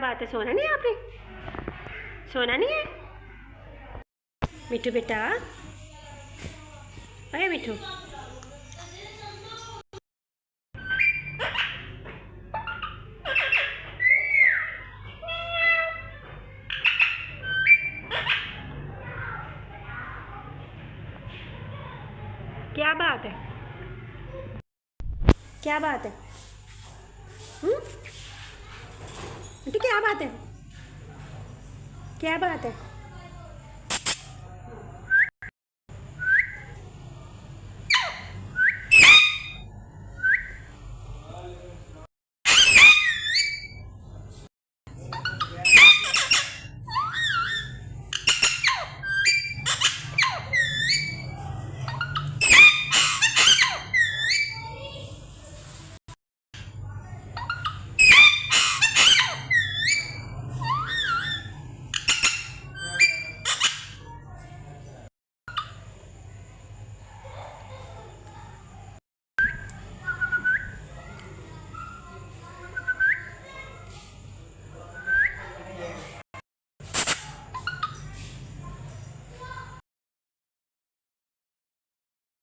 बात है, सोना नहीं है आपने? सोना नहीं है मिठू बेटा? अरे मिठू, क्या बात है? क्या बात है? बेटी क्या बात है? क्या बात है?